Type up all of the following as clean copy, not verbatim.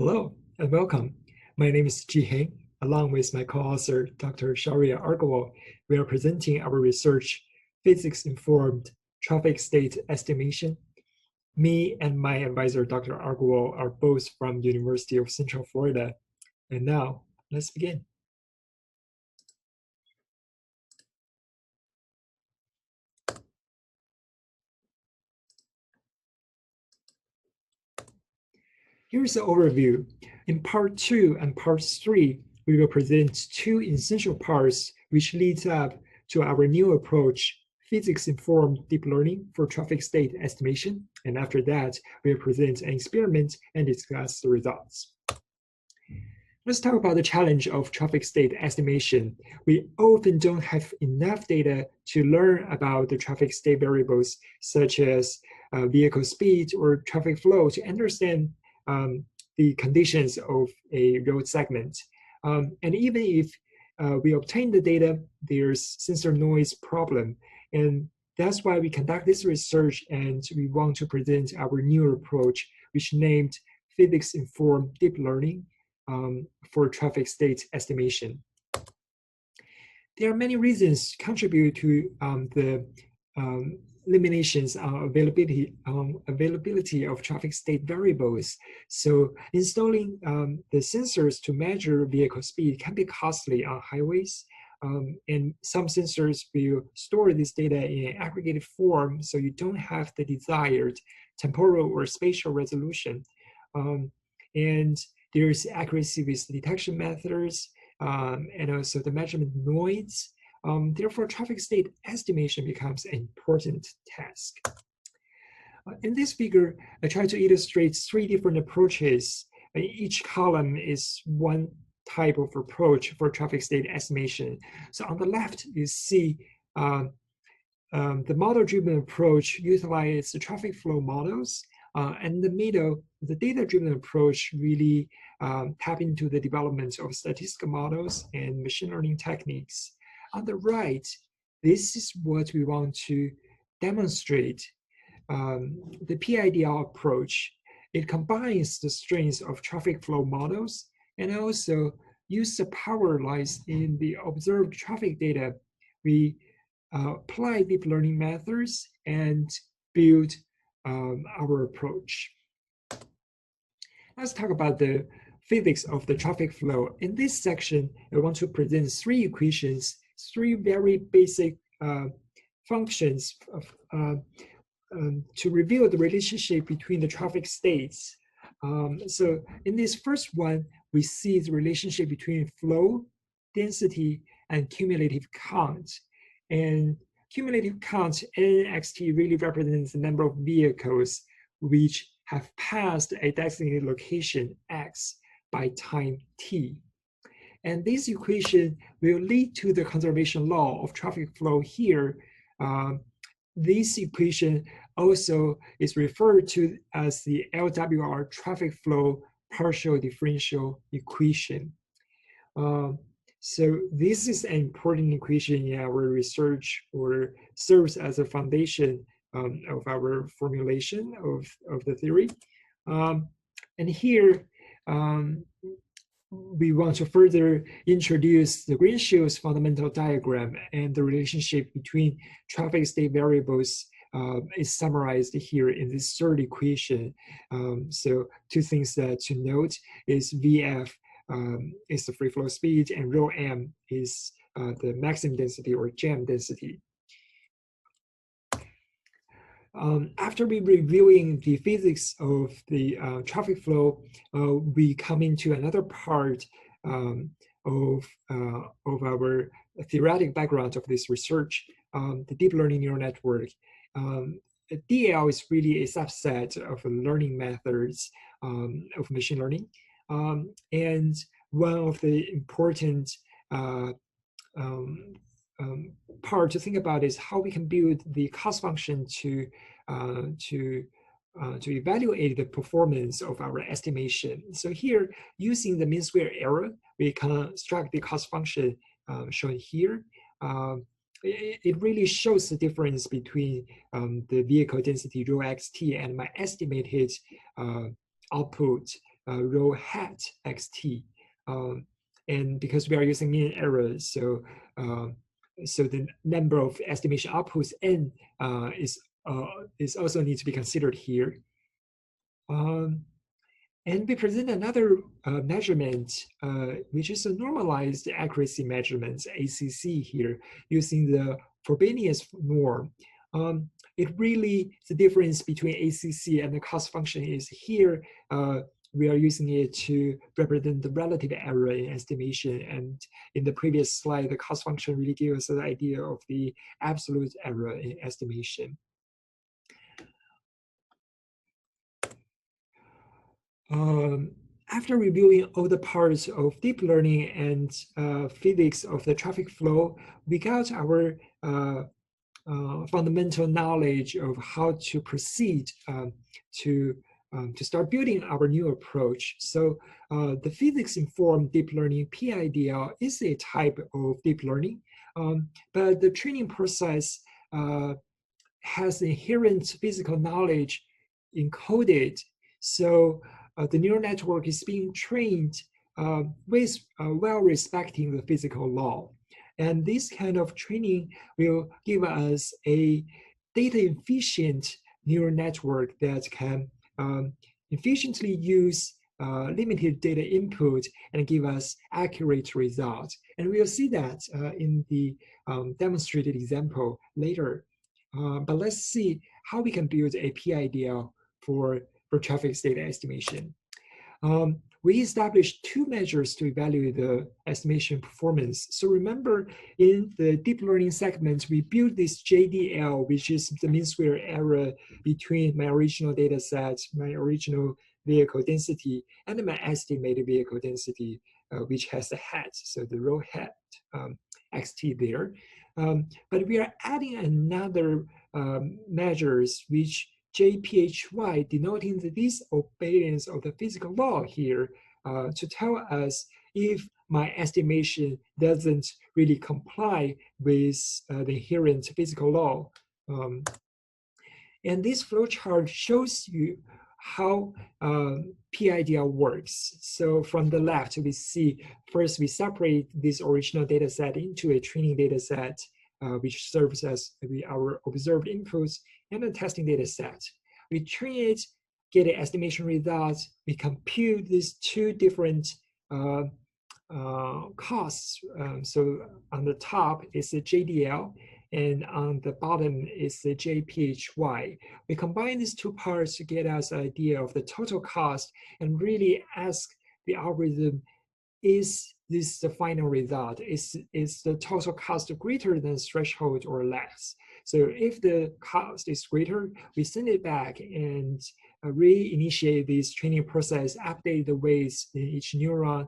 Hello and welcome. My name is Ji Heng. Along with my co-author, Dr. Sharia Argawal, we are presenting our research, Physics-Informed Traffic State Estimation. Me and my advisor, Dr. Argawal, are both from University of Central Florida. And now, let's begin. Here's the overview. In part 2 and part 3, we will present two essential parts which leads up to our new approach, physics-informed deep learning for traffic state estimation. And after that, we will present an experiment and discuss the results. Let's talk about the challenge of traffic state estimation. We often don't have enough data to learn about the traffic state variables, such as vehicle speed or traffic flow, to understand the conditions of a road segment. And even if we obtain the data, there's sensor noise problem. And that's why we conduct this research, and we want to present our new approach, which named physics-informed deep learning for traffic state estimation. There are many reasons contribute to the limitations on availability of traffic state variables. So installing the sensors to measure vehicle speed can be costly on highways. And some sensors will store this data in an aggregated form, so you don't have the desired temporal or spatial resolution. And there's accuracy with detection methods, and also the measurement noise. Therefore, traffic state estimation becomes an important task. In this figure, I try to illustrate three different approaches. Each column is one type of approach for traffic state estimation. So on the left, you see the model-driven approach utilizes the traffic flow models. And in the middle, the data-driven approach really tap into the development of statistical models and machine learning techniques. On the right, this is what we want to demonstrate. The PIDL approach, it combines the strengths of traffic flow models and also use the power lies in the observed traffic data. We apply deep learning methods and build our approach. Let's talk about the physics of the traffic flow. In this section, I want to present three equations, three very basic functions to reveal the relationship between the traffic states. So in this first one, we see the relationship between flow, density, and cumulative count. And cumulative count, NXT, really represents the number of vehicles which have passed a designated location X by time t. And this equation will lead to the conservation law of traffic flow here. This equation also is referred to as the LWR traffic flow partial differential equation. So this is an important equation in our research, or serves as a foundation of our formulation of the theory. And here, we want to further introduce the Green-Shields fundamental diagram, and the relationship between traffic state variables is summarized here in this third equation. So two things that to note is VF is the free flow speed, and rho m is the maximum density or jam density. After reviewing the physics of the traffic flow, we come into another part of our theoretic background of this research, the deep learning neural network. DL is really a subset of learning methods of machine learning. And one of the important part to think about is how we can build the cost function to evaluate the performance of our estimation. So here, using the mean square error, we construct the cost function shown here. It really shows the difference between the vehicle density rho xt and my estimated output row hat xt. And because we are using mean error, so the number of estimation outputs n is also need to be considered here. And we present another measurement, which is a normalized accuracy measurement, ACC here, using the Frobenius norm. It really, the difference between ACC and the cost function is here, we are using it to represent the relative error in estimation. And in the previous slide, the cost function really gives us an idea of the absolute error in estimation. After reviewing all the parts of deep learning and physics of the traffic flow, we got our fundamental knowledge of how to proceed to start building our new approach. So the physics-informed deep learning, PIDL, is a type of deep learning, but the training process has inherent physical knowledge encoded. So the neural network is being trained with while respecting the physical law. And this kind of training will give us a data-efficient neural network that can efficiently use limited data input and give us accurate results. And we'll see that in the demonstrated example later. But let's see how we can build a PIDL for traffic state estimation. We established two measures to evaluate the estimation performance. So remember, in the deep learning segment, we built this JDL, which is the mean square error between my original data set, my original vehicle density, and my estimated vehicle density, which has a hat, so the row hat xt there. But we are adding another measures, which JPHY, denoting the disobedience of the physical law here, to tell us if my estimation doesn't really comply with the inherent physical law. And this flowchart shows you how PIDL works. So from the left, we see first we separate this original data set into a training data set, which serves as our observed inputs, and a testing data set. We train it, get an estimation result. We compute these two different costs. So on the top is the JDL, and on the bottom is the JPHY. We combine these two parts to get us an idea of the total cost and really ask the algorithm, is this the final result? Is the total cost greater than threshold or less? So if the cost is greater, we send it back and reinitiate this training process, update the weights in each neuron,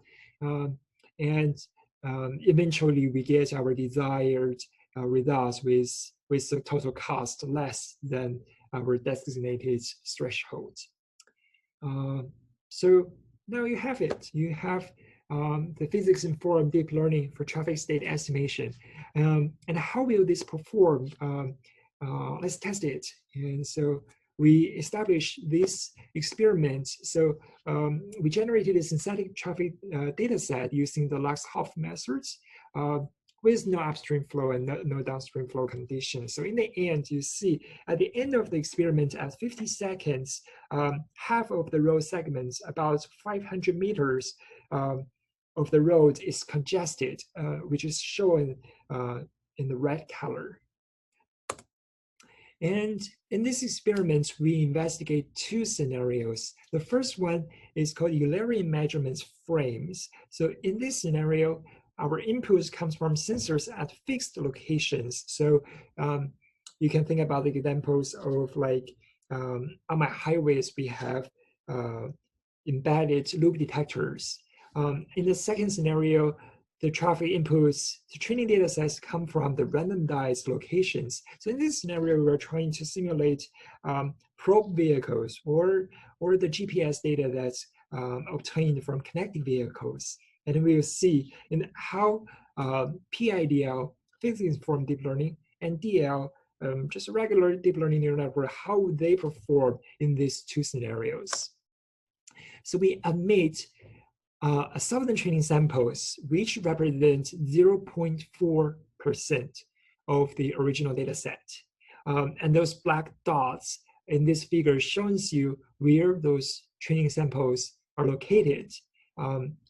and eventually we get our desired results with the total cost less than our designated threshold. So now you have it. You have the physics-informed deep learning for traffic state estimation. And how will this perform? Let's test it. And so we established this experiment. So we generated a synthetic traffic data set using the Lax-Hoff methods with no upstream flow and no downstream flow conditions. So in the end, you see at the end of the experiment at 50 seconds, half of the road segments, about 500 meters of the road is congested, which is shown in the red color. And in this experiment, we investigate two scenarios. The first one is called Eulerian measurement frames. So in this scenario, our inputs comes from sensors at fixed locations. So you can think about the examples of like on my highways, we have embedded loop detectors. In the second scenario, the traffic inputs, the training data sets come from the randomized locations. So in this scenario, we're trying to simulate probe vehicles or the GPS data that's obtained from connected vehicles. And we'll see in how PIDL, physics-informed deep learning, and DL, just a regular deep learning neural network, how they perform in these two scenarios. So we admit 1,000 training samples, which represent 0.4% of the original data set. And those black dots in this figure shows you where those training samples are located.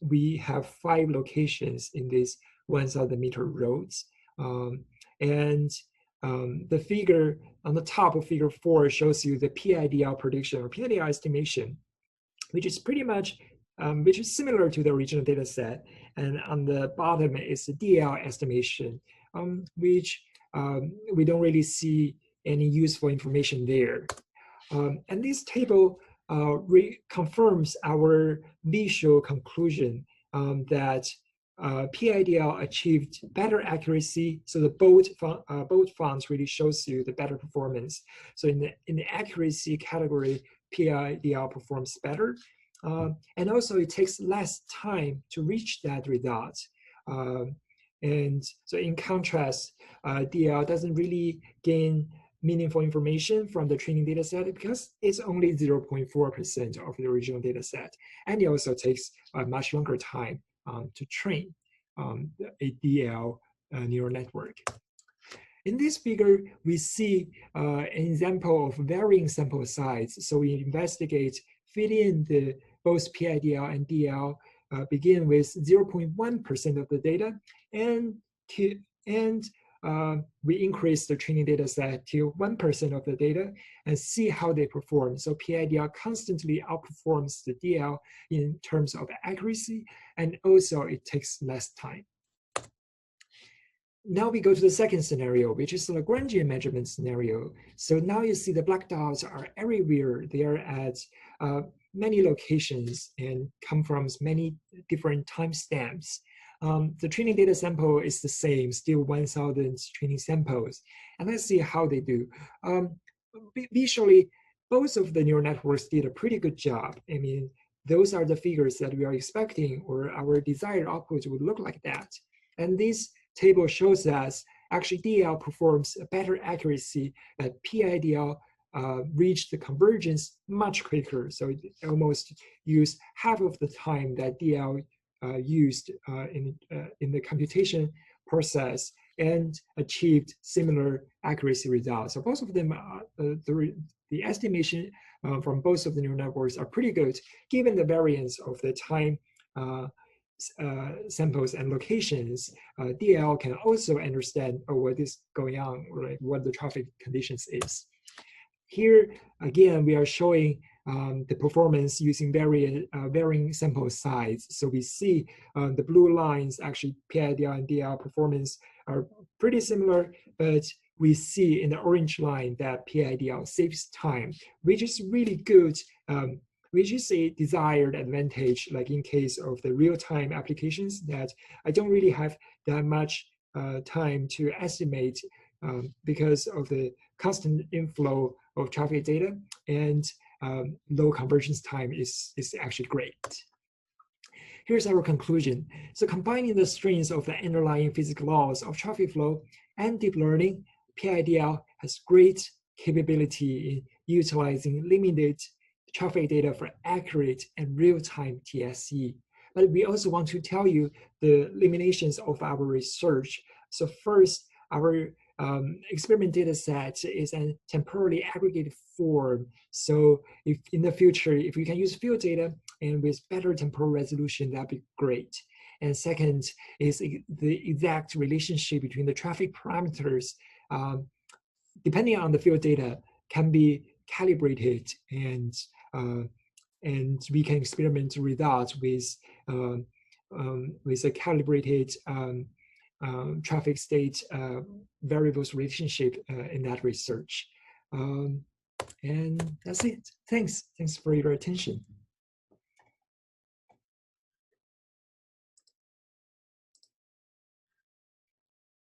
We have 5 locations in this 1,000-meter Rhodes. The figure on the top of figure 4 shows you the PIDL prediction or PIDL estimation, which is pretty much which is similar to the original data set. And on the bottom is the DL estimation, which we don't really see any useful information there. And this table reconfirms our visual conclusion that PIDL achieved better accuracy. So the bold fonts really shows you the better performance. So in the accuracy category, PIDL performs better. And also it takes less time to reach that result. And so in contrast, DL doesn't really gain meaningful information from the training data set because it's only 0.4% of the original data set. And it also takes a much longer time to train a DL neural network. In this figure, we see an example of varying sample size. So we investigate, fit in the both PIDL and DL, begin with 0.1% of the data, and we increase the training data set to 1% of the data and see how they perform. So PIDL constantly outperforms the DL in terms of accuracy, and also it takes less time. Now we go to the second scenario, which is the Laguangian measurement scenario. So now you see the black dots are everywhere. They are at many locations and come from many different timestamps. The training data sample is the same, still 1,000 training samples. And let's see how they do. Visually, both of the neural networks did a pretty good job. I mean, those are the figures that we are expecting, or our desired output would look like that. And this table shows us actually DL performs a better accuracy, that PIDL reached the convergence much quicker. So it almost used half of the time that DL used in the computation process and achieved similar accuracy results. So both of them, the estimation from both of the neural networks are pretty good, given the variance of the time samples and locations. DL can also understand what is going on, or like what the traffic conditions is. Here, again, we are showing the performance using varying sample size. So we see the blue lines, actually PIDL and DL performance are pretty similar, but we see in the orange line that PIDL saves time, which is really good, which is a desired advantage, like in case of the real-time applications that I don't really have that much time to estimate because of the constant inflow of traffic data, and low convergence time is actually great. Here's our conclusion. So combining the strengths of the underlying physical laws of traffic flow and deep learning, PIDL has great capability in utilizing limited traffic data for accurate and real-time ITSC. But we also want to tell you the limitations of our research. So first, our experiment data set is a temporally aggregated form. So if in the future, if we can use field data and with better temporal resolution, that'd be great. And second is the exact relationship between the traffic parameters, depending on the field data, can be calibrated, and we can experiment results with a calibrated traffic state variables relationship in that research. And that's it. Thanks for your attention.